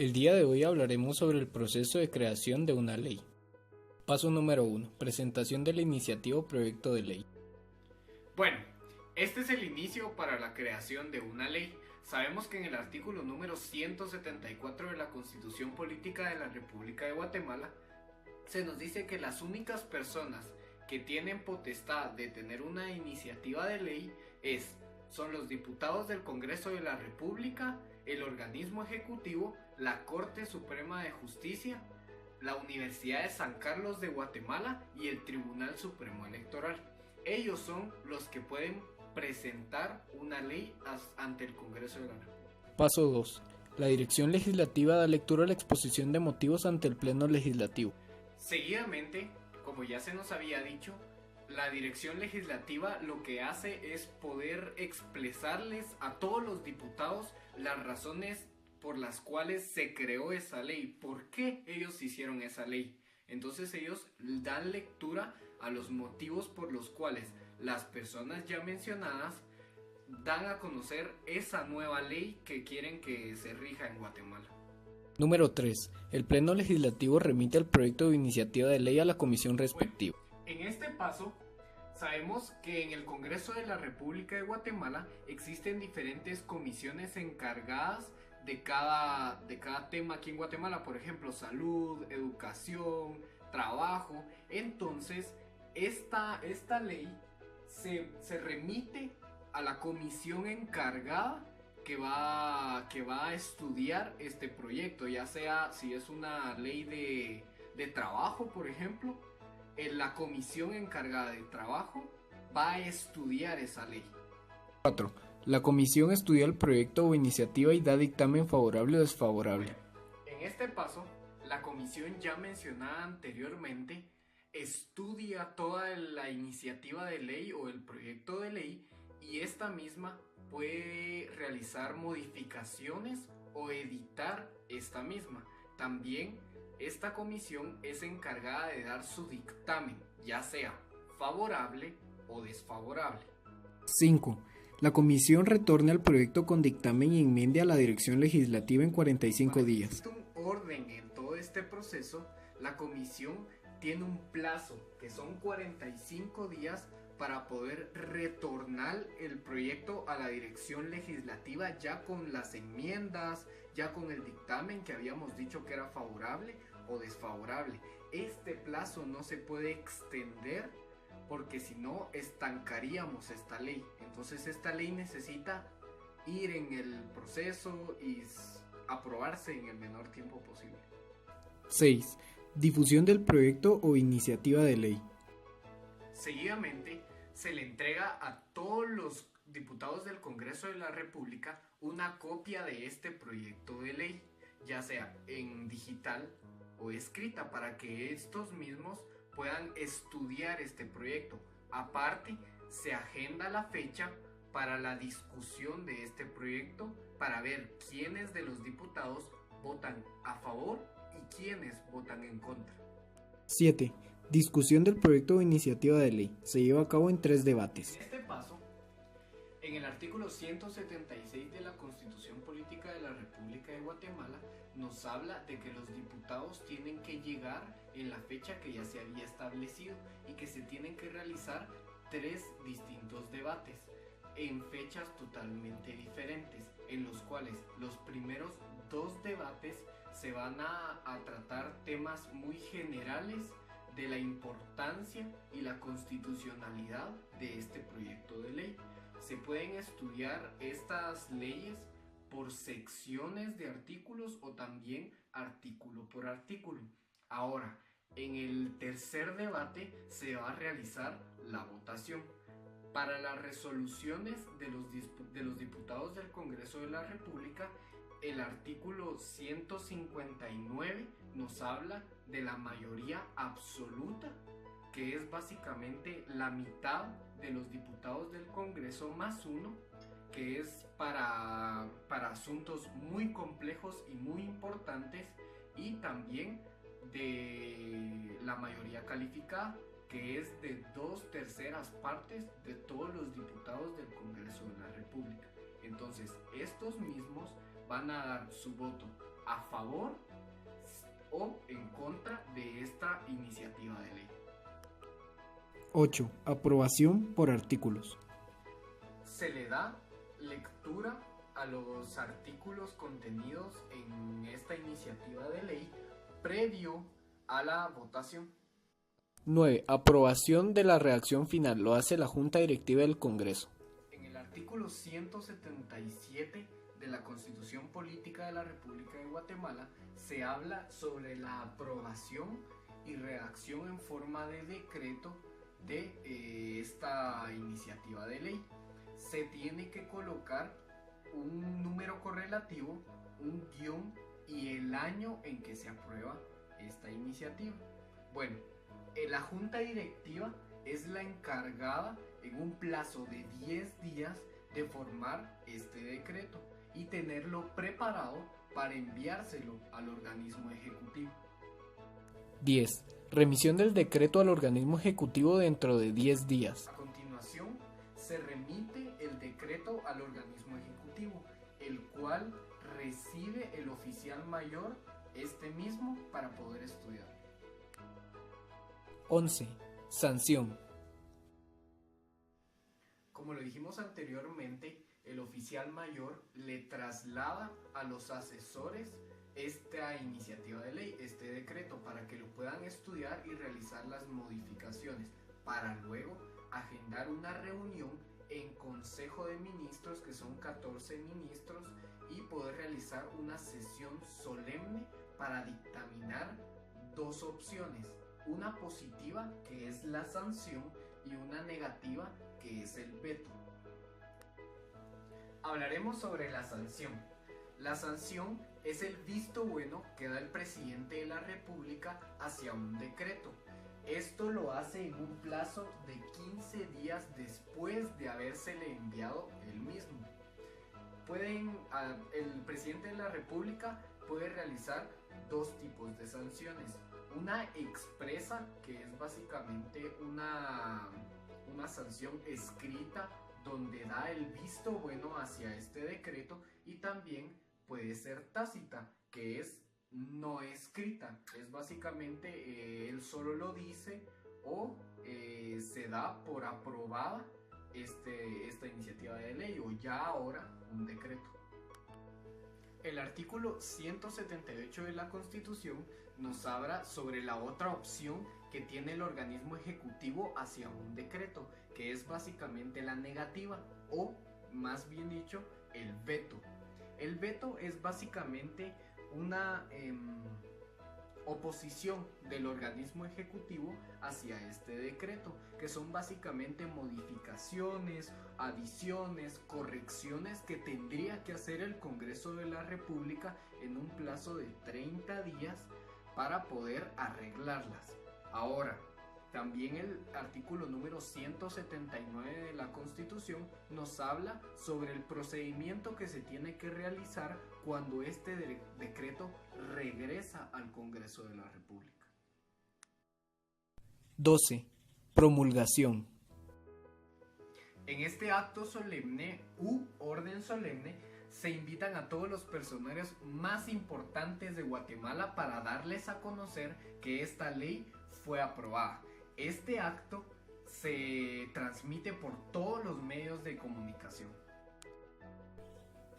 El día de hoy hablaremos sobre el proceso de creación de una ley. Paso número 1. Presentación de la iniciativa o proyecto de ley. Bueno, este es el inicio para la creación de una ley. Sabemos que en el artículo número 174 de la Constitución Política de la República de Guatemala se nos dice que las únicas personas que tienen potestad de tener una iniciativa de ley son los diputados del Congreso de la República, el organismo ejecutivo, la Corte Suprema de Justicia, la Universidad de San Carlos de Guatemala y el Tribunal Supremo Electoral. Ellos son los que pueden presentar una ley ante el Congreso de la República. Paso 2. La dirección legislativa da lectura a la exposición de motivos ante el Pleno Legislativo. Seguidamente, como ya se nos había dicho, la dirección legislativa lo que hace es poder expresarles a todos los diputados las razones por las cuales se creó esa ley, por qué ellos hicieron esa ley. Entonces ellos dan lectura a los motivos por los cuales las personas ya mencionadas dan a conocer esa nueva ley que quieren que se rija en Guatemala. Número 3. El Pleno Legislativo remite el proyecto de iniciativa de ley a la comisión respectiva. Bueno, en este paso, sabemos que en el Congreso de la República de Guatemala existen diferentes comisiones encargadas de cada tema aquí en Guatemala, por ejemplo, salud, educación, trabajo. Entonces, esta ley se remite a la comisión encargada que va a estudiar este proyecto, ya sea si es una ley de trabajo, por ejemplo, la comisión encargada de trabajo va a estudiar esa ley. 4. La comisión estudia el proyecto o iniciativa y da dictamen favorable o desfavorable. En este paso, la comisión ya mencionada anteriormente estudia toda la iniciativa de ley o el proyecto de ley y esta misma puede realizar modificaciones o editar esta misma. También esta comisión es encargada de dar su dictamen, ya sea favorable o desfavorable. 5. La comisión retorna el proyecto con dictamen y enmiende a la dirección legislativa en 45 días. Existe un orden en todo este proceso. La comisión tiene un plazo que son 45 días para poder retornar el proyecto a la dirección legislativa ya con las enmiendas, ya con el dictamen que habíamos dicho que era favorable o desfavorable. Este plazo no se puede extender porque si no estancaríamos esta ley. Entonces esta ley necesita ir en el proceso y aprobarse en el menor tiempo posible. 6. Difusión del proyecto o iniciativa de ley. Seguidamente, se le entrega a todos los diputados del Congreso de la República una copia de este proyecto de ley, ya sea en digital o escrita, para que estos mismos puedan estudiar este proyecto. Aparte, se agenda la fecha para la discusión de este proyecto para ver quiénes de los diputados votan a favor y quiénes votan en contra. 7. Discusión del proyecto o iniciativa de ley. Se lleva a cabo en 3 debates. En este paso, en el artículo 176 de la Constitución Política de la República de Guatemala, nos habla de que los diputados tienen que llegar en la fecha que ya se había establecido y que se tienen que realizar 3 distintos debates en fechas totalmente diferentes, en los cuales los primeros 2 debates se van a tratar temas muy generales de la importancia y la constitucionalidad de este proyecto de ley. Se pueden estudiar estas leyes por secciones de artículos o también artículo por artículo. Ahora, en el tercer debate se va a realizar la votación. Para las resoluciones de los diputados del Congreso de la República, el artículo 159 nos habla de la mayoría absoluta, que es básicamente la mitad de los diputados del Congreso más uno, que es para asuntos muy complejos y muy importantes, y también de la mayoría calificada, que es de 2/3 partes de todos los diputados del Congreso de la República. Entonces, estos mismos van a dar su voto a favor o en contra de esta iniciativa de ley. 8. Aprobación por artículos. Se le da lectura a los artículos contenidos en esta iniciativa de ley previo a la votación. 9. Aprobación de la redacción final. Lo hace la Junta Directiva del Congreso. En el artículo 177 de la Constitución Política de la República de Guatemala se habla sobre la aprobación y redacción en forma de decreto de esta iniciativa de ley. Se tiene que colocar un número correlativo, un guión y el año en que se aprueba esta iniciativa. Bueno, la Junta Directiva es la encargada en un plazo de 10 días de formar este decreto y tenerlo preparado para enviárselo al organismo ejecutivo. 10. Remisión del decreto al organismo ejecutivo dentro de 10 días. A continuación, se remite el decreto al organismo ejecutivo, el cual recibe el oficial mayor este mismo para poder estudiar. 11. Sanción. Como lo dijimos anteriormente, el oficial mayor le traslada a los asesores esta iniciativa de ley, este decreto, para que lo puedan estudiar y realizar las modificaciones, para luego agendar una reunión en Consejo de Ministros, que son 14 ministros, y poder realizar una sesión solemne para dictaminar dos opciones, una positiva, que es la sanción, y una negativa, que es el veto. Hablaremos sobre la sanción. La sanción es el visto bueno que da el presidente de la República hacia un decreto. Esto lo hace en un plazo de 15 días después de habérsele enviado él mismo. El presidente de la República puede realizar dos tipos de sanciones. Una expresa, que es básicamente una sanción escrita donde da el visto bueno hacia este decreto, y también puede ser tácita, que es no escrita, es básicamente él solo lo dice o se da por aprobada esta iniciativa de ley o ya ahora un decreto. El artículo 178 de la Constitución nos habla sobre la otra opción que tiene el organismo ejecutivo hacia un decreto, que es básicamente la negativa o, más bien dicho, el veto. El veto es básicamente una oposición del organismo ejecutivo hacia este decreto, que son básicamente modificaciones, adiciones, correcciones que tendría que hacer el Congreso de la República en un plazo de 30 días para poder arreglarlas. Ahora, también el artículo número 179 de la Constitución nos habla sobre el procedimiento que se tiene que realizar cuando este decreto regresa al Congreso de la República. 12. Promulgación. En este acto solemne u orden solemne se invitan a todos los personeros más importantes de Guatemala para darles a conocer que esta ley fue aprobada. Este acto se transmite por todos los medios de comunicación.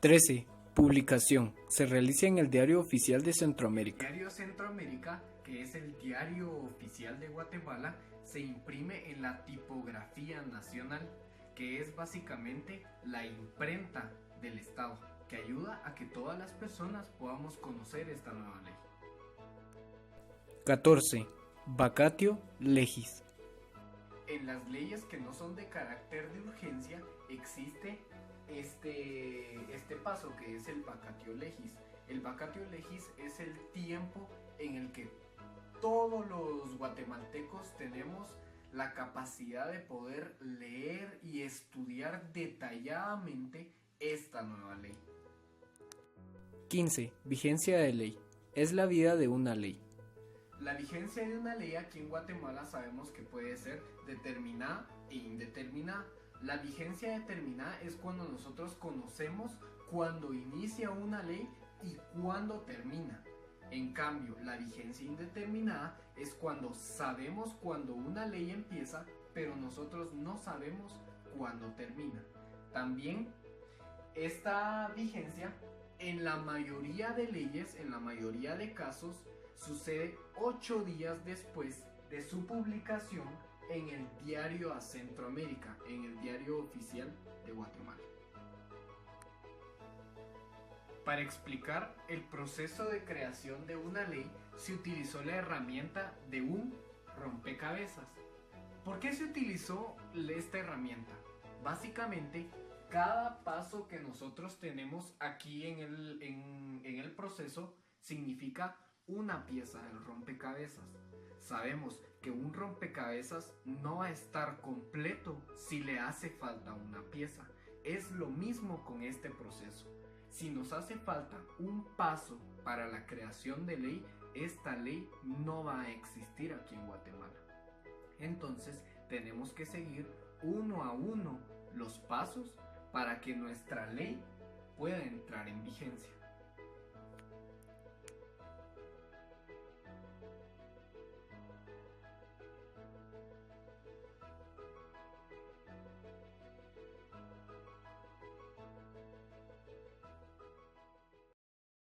13. Publicación. Se realiza en el Diario Oficial de Centroamérica. El Diario Centroamérica, que es el diario oficial de Guatemala, se imprime en la tipografía nacional, que es básicamente la imprenta del Estado, que ayuda a que todas las personas podamos conocer esta nueva ley. 14. Vacatio legis. En las leyes que no son de carácter de urgencia existe este paso, que es el vacatio legis. El vacatio legis es el tiempo en el que todos los guatemaltecos tenemos la capacidad de poder leer y estudiar detalladamente esta nueva ley. 15. Vigencia de ley. Es la vida de una ley. La vigencia de una ley aquí en Guatemala sabemos que puede ser determinada e indeterminada. La vigencia determinada es cuando nosotros conocemos cuando inicia una ley y cuándo termina. En cambio, la vigencia indeterminada es cuando sabemos cuándo una ley empieza, pero nosotros no sabemos cuándo termina. También esta vigencia en la mayoría de leyes, en la mayoría de casos, sucede 8 días después de su publicación en el diario a Centroamérica, en el diario oficial de Guatemala. Para explicar el proceso de creación de una ley, se utilizó la herramienta de un rompecabezas. ¿Por qué se utilizó esta herramienta? Básicamente, cada paso que nosotros tenemos aquí en el proceso significa una pieza del rompecabezas. Sabemos que un rompecabezas no va a estar completo si le hace falta una pieza. Es lo mismo con este proceso. Si nos hace falta un paso para la creación de ley, esta ley no va a existir aquí en Guatemala. Entonces tenemos que seguir uno a uno los pasos para que nuestra ley pueda entrar en vigencia.